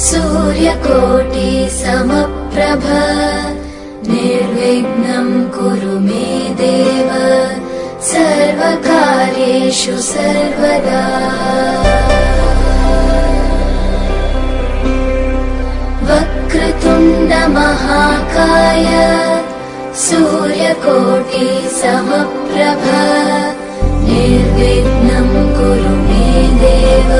सूर्यकोटि समप्रभ निर्विघ्नं कुरु मे देव सर्वकार्येषु सर्वदा। वक्रतुण्ड महाकाय सूर्यकोटि समप्रभ निर्विघ्नं कुरु मे देव।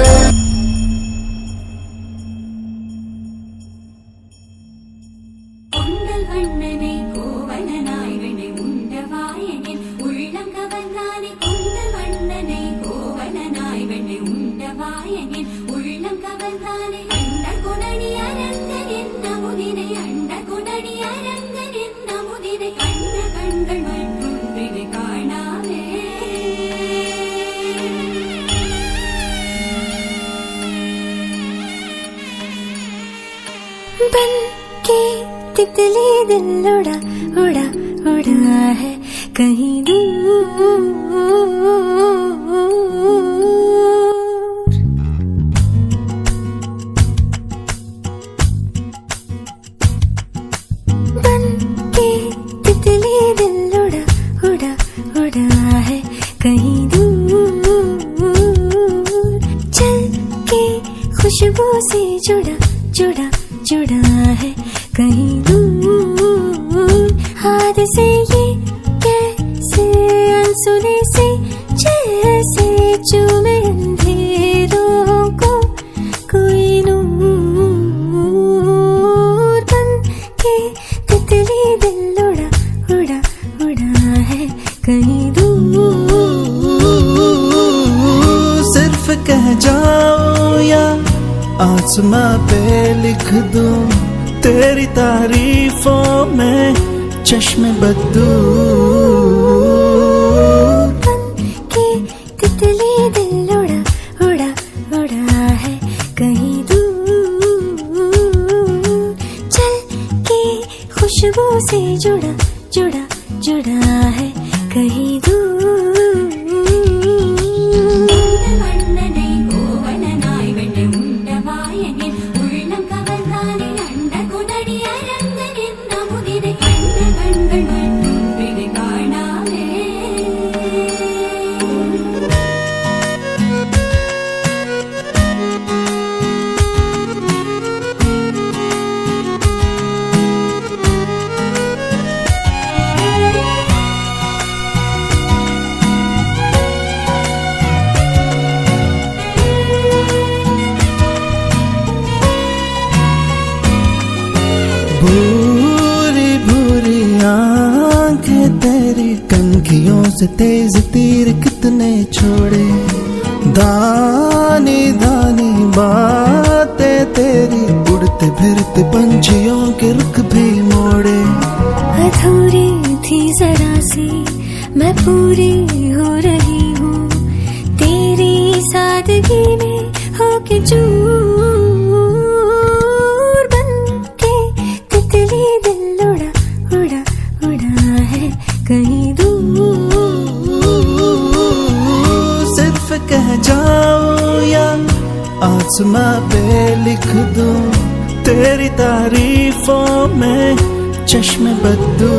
बन के तितली दिल उड़ा उड़ा उड़ा है कहीं दूर। बन के तितली दिल उड़ा उड़ा उड़ा है कहीं दूर। चल के खुशबू से जुड़ा जुड़ा जुड़ा है कहीं दूर। हाथ से ये कैसे अनसुने से जैसे चूमे अंधेरों को कोई नूर। बन के तितली दिल उड़ा उड़ा उड़ा है कहीं दूर। सिर्फ कह जाओ या आसमां पे लिख दूं तेरी तारीफों में चश्मे बद्दू। बन के तितली दिल उड़ा उड़ा उड़ा है कहीं दूर। चल के खुशबू से जुड़ा जुड़ा जुड़ा है कहीं दूर। भूरी भूरी आंखें तेरी कनखियों से तेज तीर कितने छोड़े। दानी दानी बातें तेरी उड़ते फिरते पंछियों के रुख भी मोड़े। अधूरी थी जरा सी मैं पूरी हो रही हूँ तेरी सादगी में होके चूर। कहीं दूर सिर्फ कह जाओ या आसमां पे लिख दूं तेरी तारीफों में चश्मे बद्दू।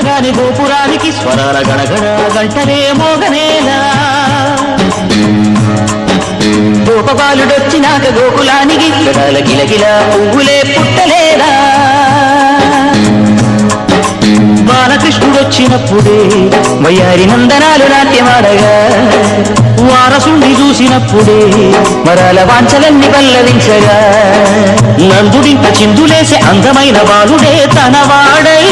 గాని గోపురానికి స్వరాల గణగణ గంటనే మోగనేలా గోపబాలుడొచ్చినాక గోకులానికి గడాల గిలగిల పువ్వులే పుట్టలేదా గోపబాలుడొచ్చినప్పుడే వయ్యారి నందనాలు నాట్యమాడగా వారసుండి చూసినప్పుడే మరాల వాంఛలన్నీ పల్లవించగా నందుడింత చిందులేసే అందమైన బాలుడే తనవాడై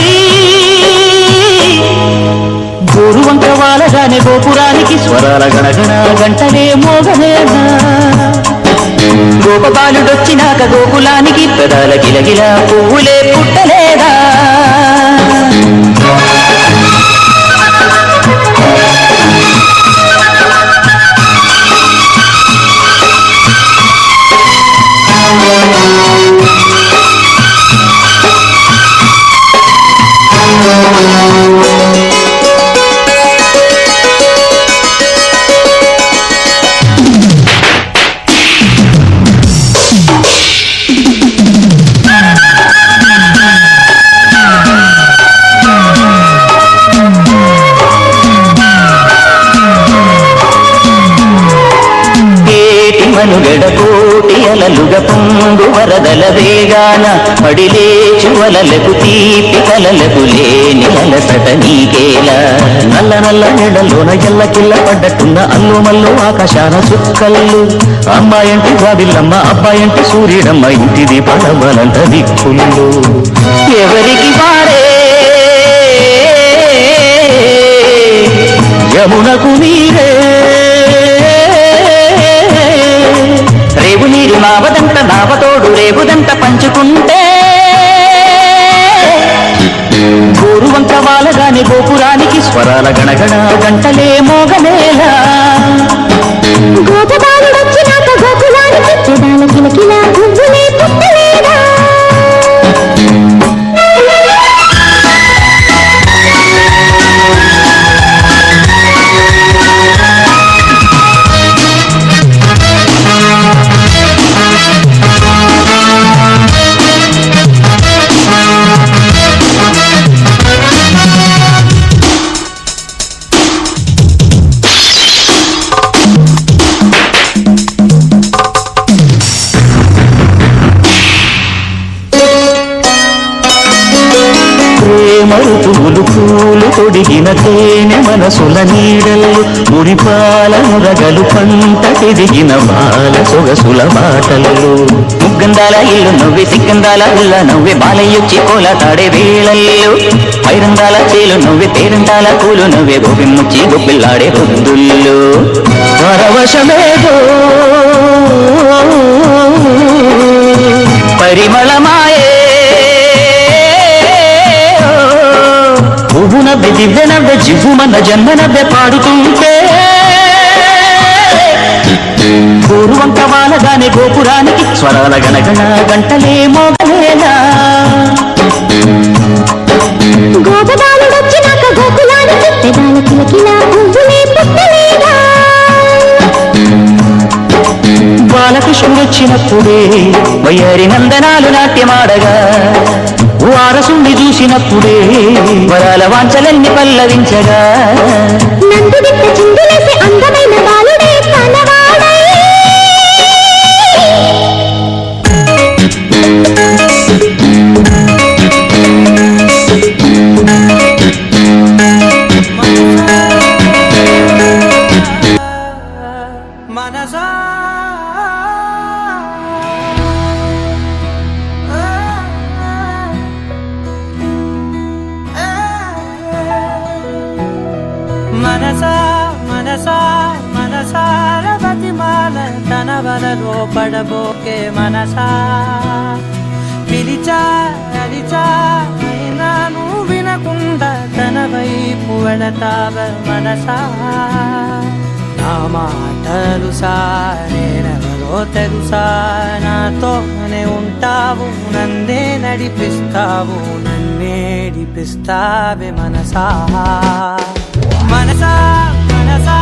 గోరువంక వాలగానే గోపురానికి స్వరాల గణగణ గంటలే మోగనేనా గోపబాలుడొచ్చినాక గోకులానికి పెదాల గిలగిల పువ్వులే పుట్టలేదా మనుగడ కోటి అలలుగ పొంగు వరదల వేగాన పడిలేచు వలలకు తీపి కలలకు లేని అలసట నీకేలా నల్ల నల్ల నెడలోన ఎల్లకిల్ల పడ్డట్టున్న అల్లు మల్లు ఆకాశాన చుక్కల్లు అమ్మాయంటి జాబిల్లమ్మ అబ్బాయంటి సూర్యుడమ్మ ఇంటిది పడవలంట దిక్కులు ఎవరికి వారే యమునకు నీరే రేవు నీరు నావదంట నావతోడు రేవుదంట పంచుకుంటే గోరువంక వాలగానే గోపురానికి స్వరాల గణగణ గంటలే మోగనేలా గోపబాలుడొచ్చినాక గోకులానికి పెదాల కిలకిల పువ్వులే పుట్టలేదా మరుపులు పూలు తొడిగిన తేనె మనసుల నీడలు మురిపాల మురగలు పంట తిరిగిన బాల సొగసుల బాటలు ముగ్గందాల ఇల్లు నవ్వి సిగ్గందాల ఇల్ల నవ్వి బాలయ్యొచ్చి కోల తాడే వేళల్లో పైరందాల చేలు నవ్వి పేరందాల పూలు నవ్వే గోపిమ్ముచ్చి గొబ్బిల్లాడే బొద్దుల్లో పరవశమేదో పరిమళమాయే పువ్వు నవ్వె దివ్య నవ్వె జివ్వుమన్న జన్మ నవ్వె పాడుతుంటే గోరువంక వాలగానే గోపురానికి స్వరాల గణగణ గంటలే మోగలేలా గోపబాలుడొచ్చినాక గోకులానికి పెదాల కిలకిల పువ్వులే పుట్టలేదా బాలకృష్ణుడొచ్చినప్పుడే వయ్యారి నందనాలు నాట్యమాడగా వారసుండి చూసినప్పుడే వరాల వాంఛలన్నీ పల్లవించగా నందుడింత చిందులేసే అందమైన బాలుడే తనవాడై మనసా మనసా మనసా మనసార బతిమాల తన వలలో పడబోకే మనసా పిలిచా అలిచా అయినా నువ్వు వినకుండా తన వైపు వెళతావ మనసా నా మాటలు నేనెవరో తెలుసా నాతోనే ఉంటావు నన్నే నడిపిస్తావు నన్నేడిపిస్తావే మనసా మనసా మనసా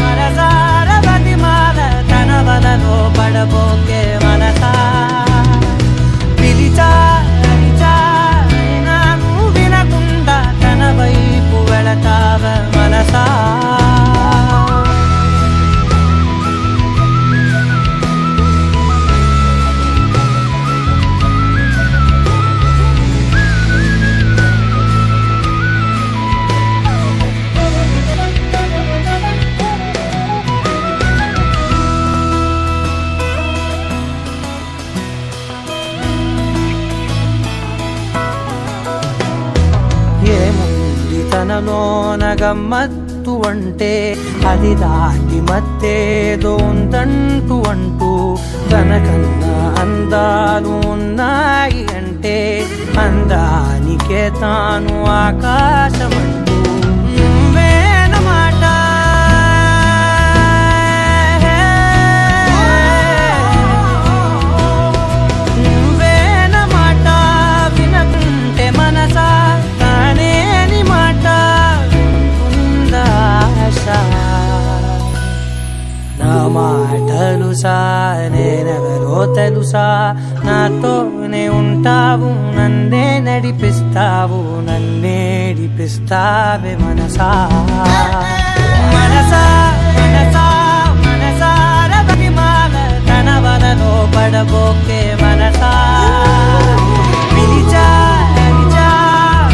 మనసార బతిమాల తన వలలో పడబోకే మనసా పిలిచా అలిచా అయినా నువ్వు వినకుండా తన వైపు వెళతావ మనసా మనలోన గమ్మత్తు అంటే అది దాటి మత్తేదో ఉందంటూ అంటూ తనకన్నా అందాలు ఉన్నాయి అంటే అందానికే తాను ఆకాశమంటూ నువ్వేనమాట నువ్వేనమాట వినకుంటే మనసా కానేని మాట ఉందా ఆశ నా మాటలుసా నేనెవరో తెలుసా నాతోనే ఉంటావు నన్నే నడిపిస్తావు నన్నేడిపిస్తావే మనసా మనసా మనసా మనసార బతిమాల తన వలలో పడబోకే మనసా పిలిచా పిలిచా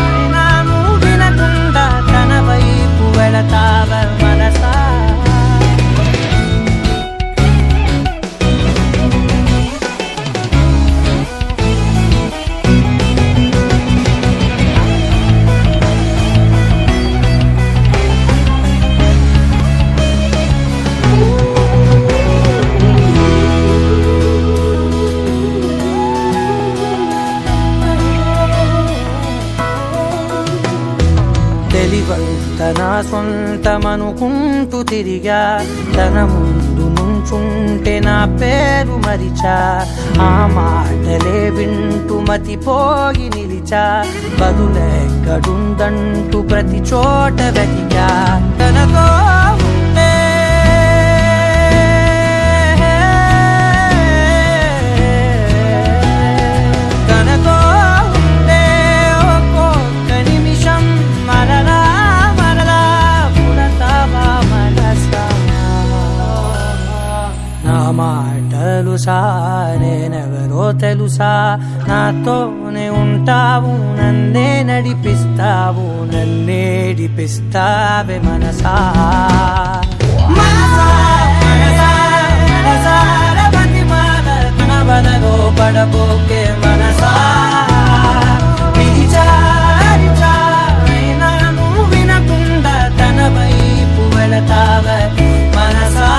అయినా నువ్వు వినకుండా తన వైపు వెళతావ మనసా తన సొంతమనుకుంటూ తిరిగా తన ముందు నుంచుంటే నా పేరు మరిచా ఆ మాటలే వింటూ మతిపోయి నిలిచా బదులెక్కడుందంటూ ప్రతి చోట వెతికా తనతో ఉంటే తనతో ఉంటే ఒక్కొక్క నిమిషం మరలా నా మాటలుసా నేనెవరో తెలుసా నాతోనే ఉంటావు నన్నే నడిపిస్తావు నన్నేడిపిస్తావే మనసా మనసా మనసా మనసార బతిమాల తన వలలో పడబోకే మనసా పిలిచా పిలిచా అయినా నువ్వు వినకుండా తన వైపు వెళతావే మనసా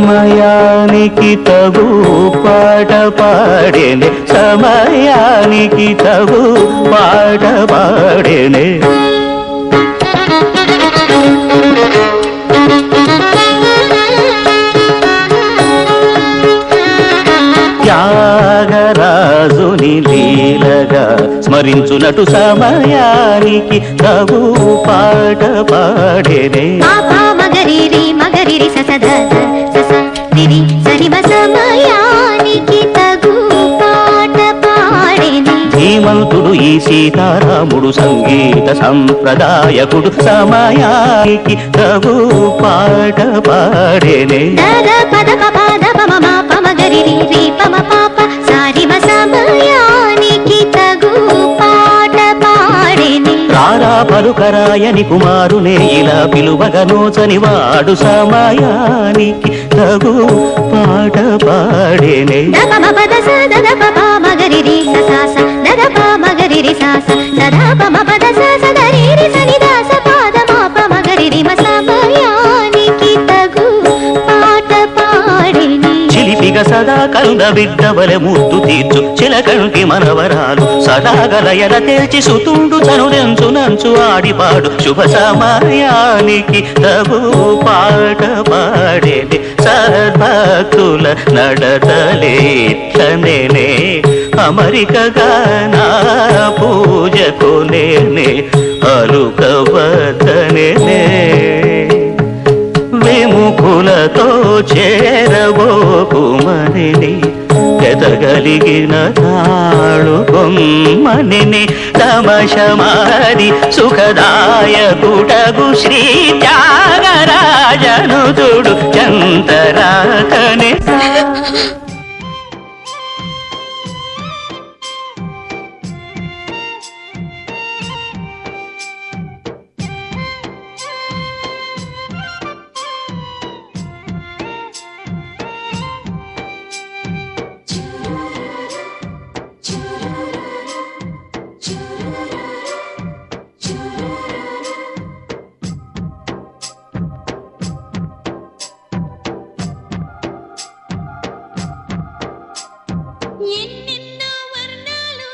సమయానికి తగు పాట పాడేనే సమయానికి తగు పాట పాడేనే త్యాగరాజుని లీలగా స్మరించునటు సమయానికి తగు పాట పాడేనే మగరిరి ససద సస రిరి సరిమ సమయానికి తగు పాట పాడేనే ధీమంతుడు ఈ సీతారాముడు సంగీత సంప్రదాయకుడు సమయానికి తగు పాట పాడేనే దద పద పద పమ పమగరిరి రి పమ పాప సారిమ సమయానికి తగు పాట పాడేనే రారా పలుకరాయని కుమారునే ఇలా పిలువగనోచని వాడు సమయానికి తగు పాట పాడేనే దమ పద స దద పమ మగరిరి ససాస దద పమగరిరి సాస దద పమ పద స సదరిరి సని దాస పాద మాప మగరిరి మ సమయానికి తగు పాట పాడేనే చిలిపిగ సదా కరుణ బిడ్డవలె ముద్దు తీర్చు చిలకంటి మనవరాలు సదా గలయల తేల్చి సుతుండు చనుడెంచు నంచు ఆడిపాడు శుభ సమయానికి తగు పాట పాడేది సద్భక్తుల నడతలేట్లనే అమరికగా నా పూజకు నేనే అలుకవద్దనే విముఖులతో చేరబోకుమని ఎదగలిగిన తాళు కొమ్మని తమశమాది సుఖదాయకుటగు శ్రీ త్యాగరాజనుతుడు చంతరాకనే ఎన్నెన్నో వర్ణాలు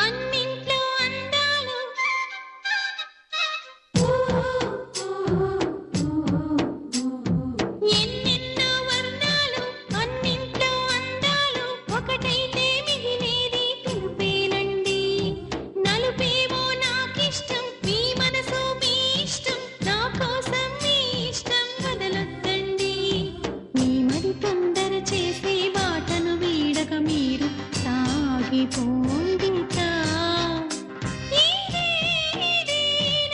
అన్నింట్లో అందాలు ఎన్నెన్నో వర్ణాలు అన్నింట్లో అందాలు ఒకటైతే మిగిలేది పిలుపేనండి నలుపేమో నాకిష్టం మీ మనసు మీ ఇష్టం నా కోసం మీ ఇష్టం వదలొద్దండి మీ మరి తొందర చేసే బాటను వీడక మీరు సాగిపోండితా ఇదే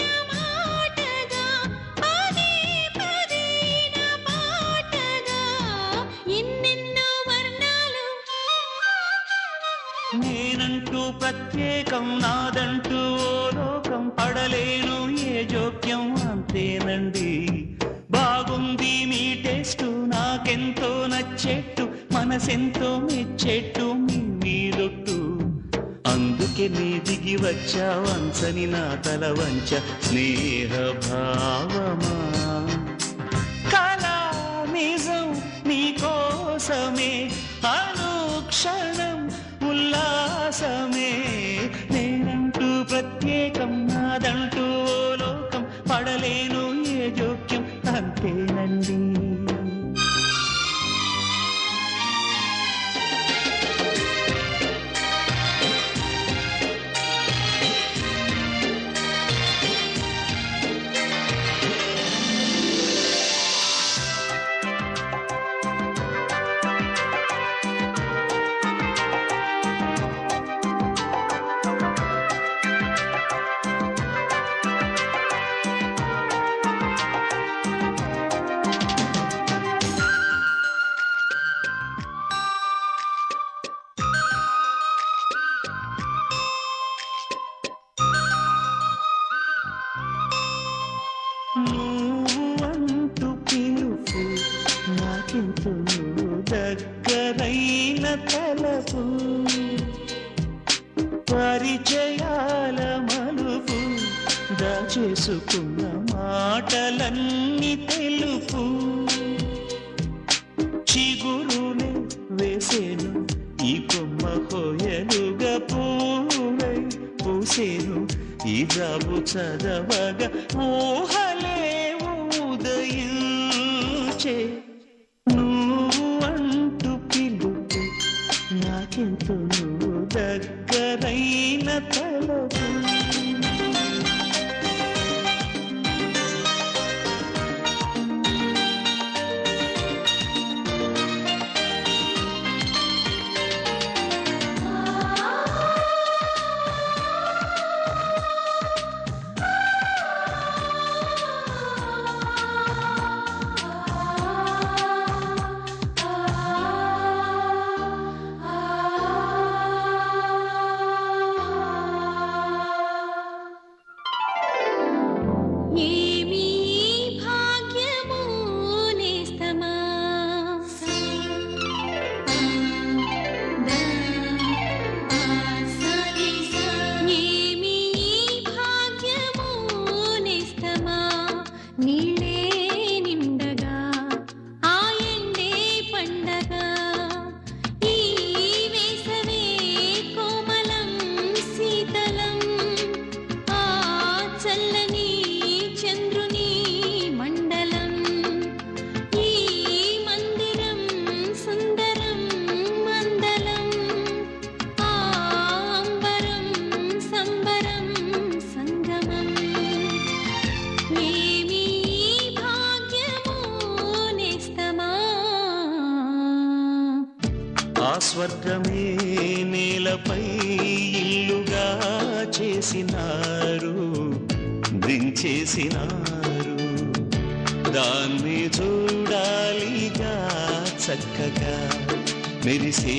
నా మాటగా పదే పదే నా పాటగా ఎన్నెన్నో వర్ణాలు నేనంటూ ప్రత్యేకం నాదంటూ ఓ లోకం పడలేను ఏ జోక్యం అంతేనండి బాగుంది మీ టేస్టు నాకెంతో నచ్చేట్టు మనసెంతో మెచ్చేట్టు మీరొట్టు అందుకే నీ దిగి వచ్చా వంచని నా తల వంచ స్నేహ భావమా కళా నిజం నీ కోసమే అనుక్షణం ఉల్లాసమే నేనంటూ ప్రత్యేకం నాదంటూ ఓ లోకం పడలేను ఏ జోక్యం అంతేనండి నువ్వంటూ పిలుపు నాకెంతో దగ్గరైన తలపు పరిచయాల మలుపు దాచేసుకున్న మా మాటలన్నీ తెలుపు చిగురునే వేసేను ఈ కొమ్మ హోయలుగా పూరై పూసేను ఈ జాబు చదవగా ఊహలే ఉదయించే నువ్వు అంటూ పిలుపు నాకెంతో నువ్వు దగ్గరైన తలపు స్వర్గమే నేలపై ఇల్లుగా చేసినారు దించేసినారు దాన్ని చూడాలిగా చక్కగా మెరిసే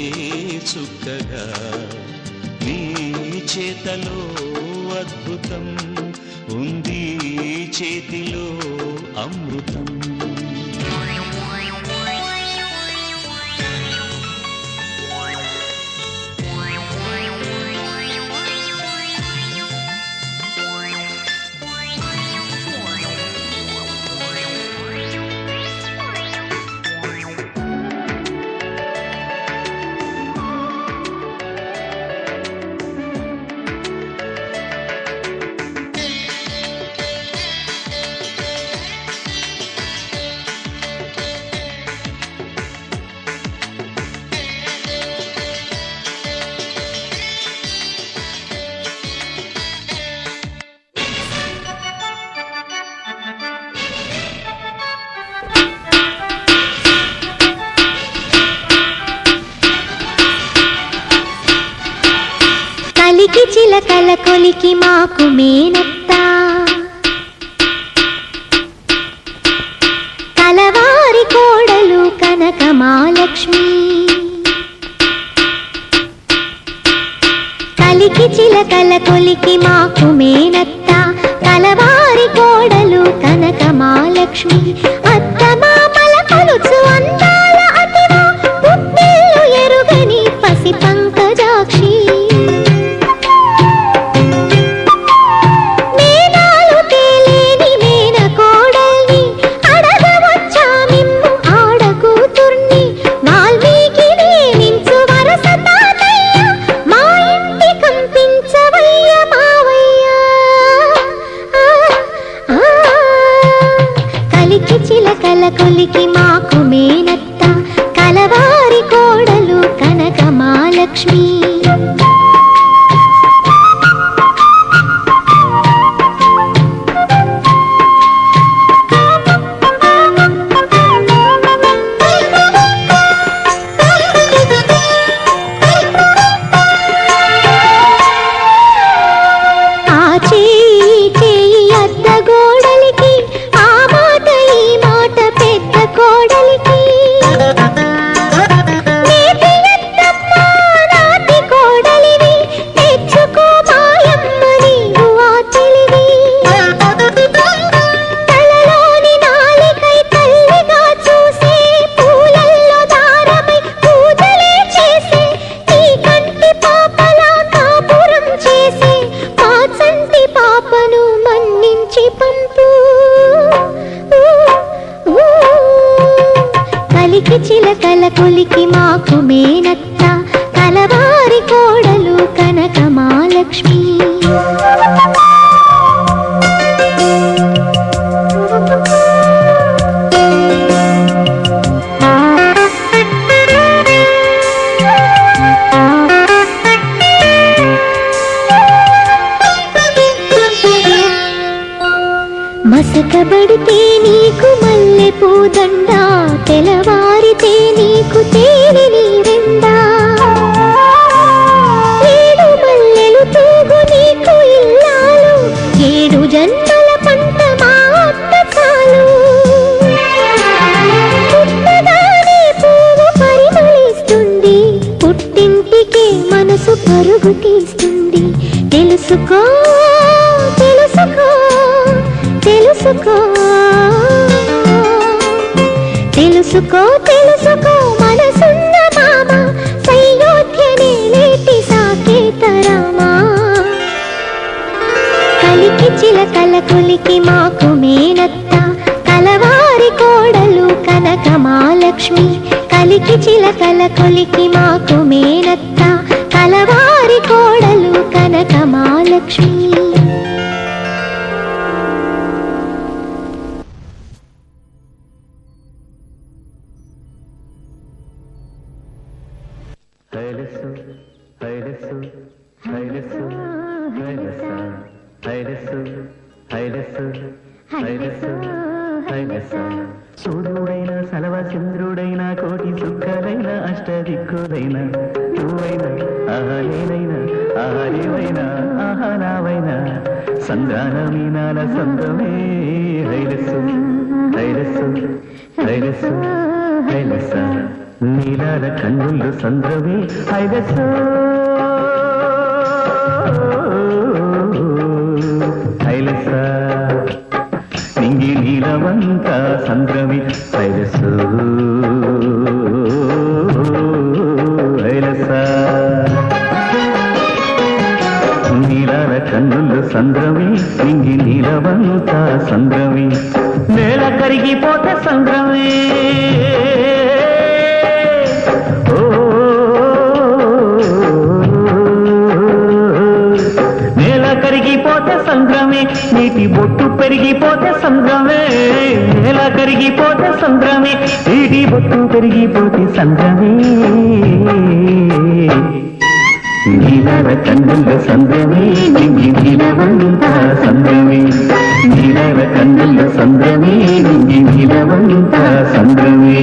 చుక్కగా నీ చేతలో అద్భుతం ఉంది చేతిలో అమృతం కలికి చిలకల కొలికి మాకు మేనత్త కలవారి కోడలు కనక మహాలక్ష్మి కలికి చిలకల కొలికి మాకు మేనత్త కలవారి కోడలు కనక మహాలక్ష్మి అత్త మామల కొలుచు అందాల అతివా పుట్టిల్లు ఎరుగని పసి పంకజాక్షి కొలికి మాకు మేనత్త కలవారి కోడలు కనక మహాలక్ష్మి కోడలికి నేతి ఎత్తమ్మ నాటి కనకమాలక్ష్మి. మసకబడితే నీకు మల్లె పూదండ, తెలవారితే నీకు తేనె నీరెండా. ఏడు మల్లెలు తూగు నీకు ఇల్లాలు, ఏడు జన్మల పంట మా అత్త చాలు. పుట్టగానే పువ్వు పరిమళిస్తుంది, పుట్టింటికే మనసు పరుగు తీస్తుంది. తెలుసుకో తెలుసుకో తెలుసుకో తెలుసుకో తెలుసుకో మనసున్న మామ, సయోధ్యనే లేటి సాకేతరామా. కలికి చిలకల కొలికి మాకు మేనత్త, కలవారి కోడలు కనకమాలక్ష్మి. కలికి చిలకల కొలికి మాకు మేనత్త, కలవారి కోడలు కనకమాలక్ష్మి. సూర్యుడైన సలవ చంద్రుడైన కోటి సుఖలైన అష్టదిక్కులైన నువ్వైనా ఆహాలేనైనా ఆహాలేవైనా ఆహానావైనా సంద్రాన మీనాల సంద్రమే. హైలస్సు హైలస్సు హైలస్సు హైలస్స నీలాల కన్నులు సంద్రమే. హైలస్సు హైలస్స నింగి నీలవంత సంద్రమి. హైలస్సు హైలస్స నీలాల కన్నులు సంద్రమి, నింగి నీలవంత సంద్రమి. నేల కరిగిపోతే సంద్రమే. నేల కరిగిపోతే సంద్రమే, నీటి బొట్టు పెరిగిపోతే సంద్రమే. నేల కరిగిపోతే సంద్రమే, నీటి బొట్టు పెరిగిపోతే సంద్రమే. నీలాల కన్నుల సంద్రమే, నింగి నీలవంత సంద్రమే. నీలాల కన్నుల సంద్రమే, నింగి నీలవంత సంద్రమే.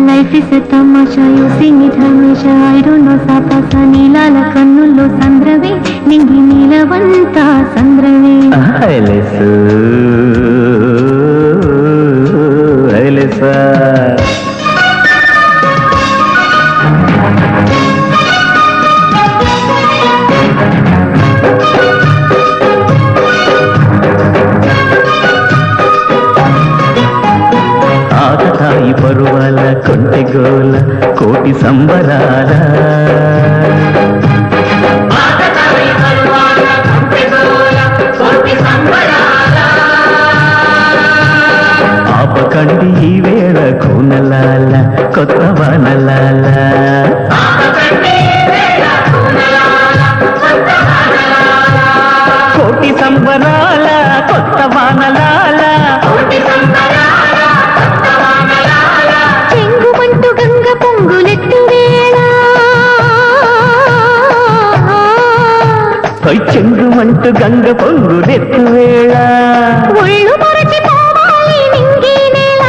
Life is a tamasha, you sing it hamisha. I don't know sapasa. నీలాల కన్నుల్లో సంద్రవే, నింగి నీలవంత సంద్రవే. హైలస్సు హైలస్స ఆకతాయి పరువాల కొంటె గోల కోటి సంబరాల. ఆపకండి ఈ వేళ కూనలాల కొత్త వానలాల. కోటి సంబరాల కొత్త వానలాల. చెంగుమంటూ గంగ పొంగులెట్టు వేళ చెంగుమంటూ గంగ పొంగులెత్తు వేళ ఒళ్ళు మరచిపోవాలి నింగి నేల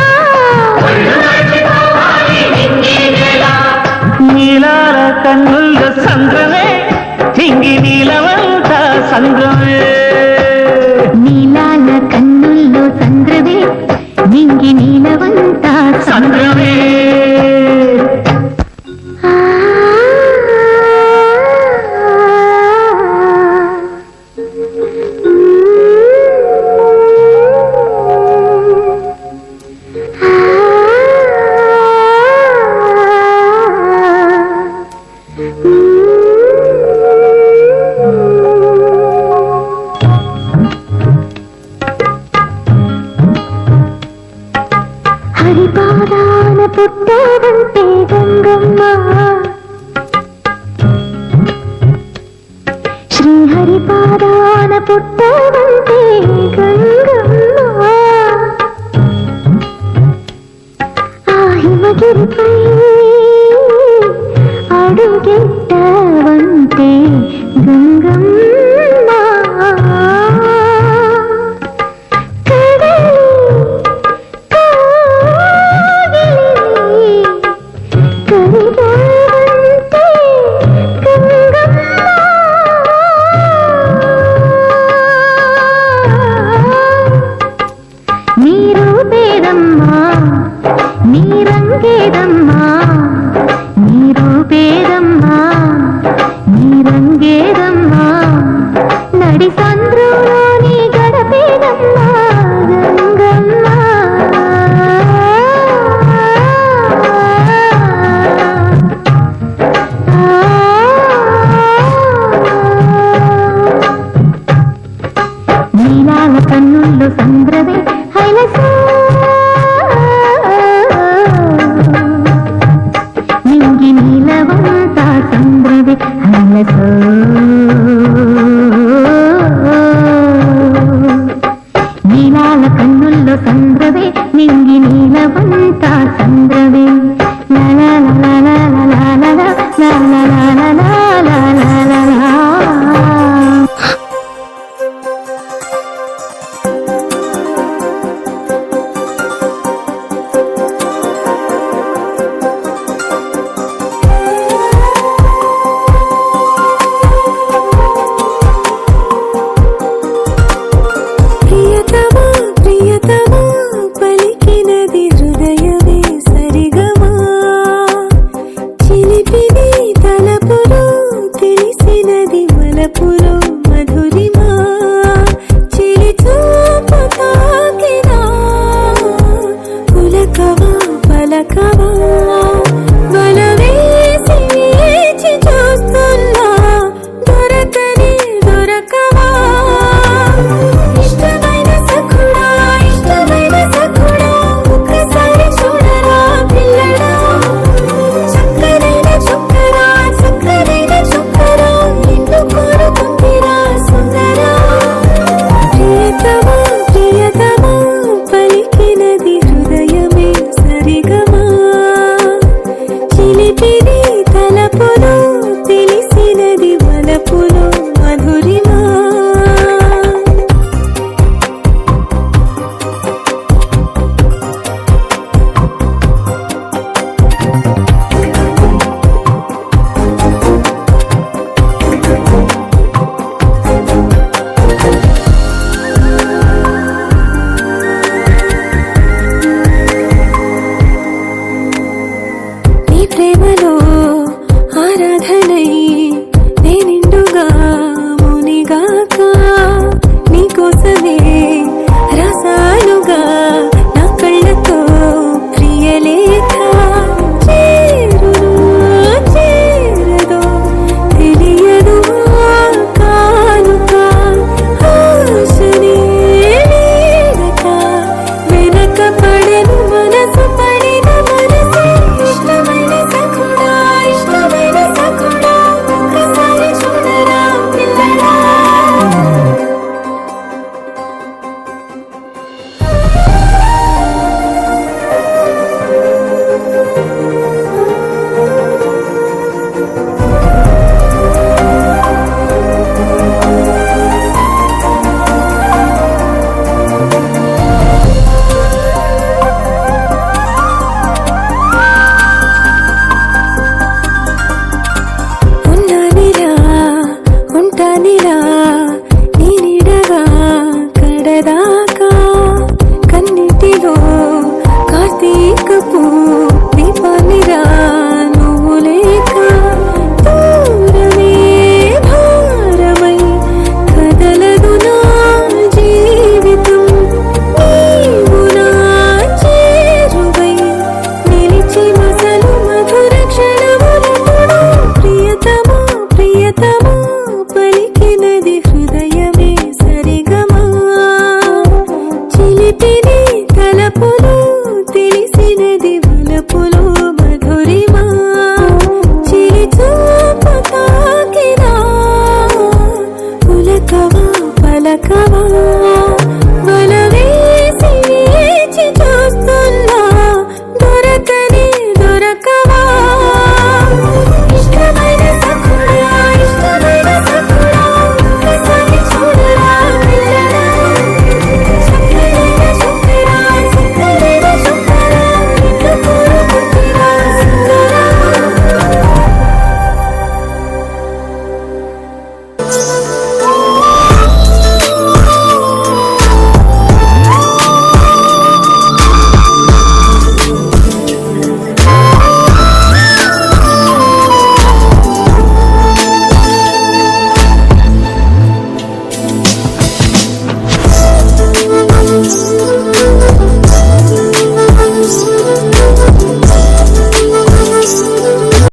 నీలాల కన్నుల్లో సంద్రమే నింగి నీలవంత సంద్రమే నీలాల కన్నుల్లో సంద్రవే నింగి నీలవంతా సంద్రమే హరిపాదాన పుట్టావంటే గంగమ్మ శ్రీహరిపాదాన పుట్టావంటే గంగమ్మ ఆ హిమగిరిపై అడుగెట్టావంటే గంగమ్మ నీరూపేదమ్మా నీరంగేదమ్మా నీరూపేదమ్మా నీరంగేదమ్మా నడి సంద్రులోని గడపేదమ్మా గంగమ్మ నీలాల కన్నుల్లో సంద్రవే హైలస నింగి నీలవంతా సంద్రవే హైలస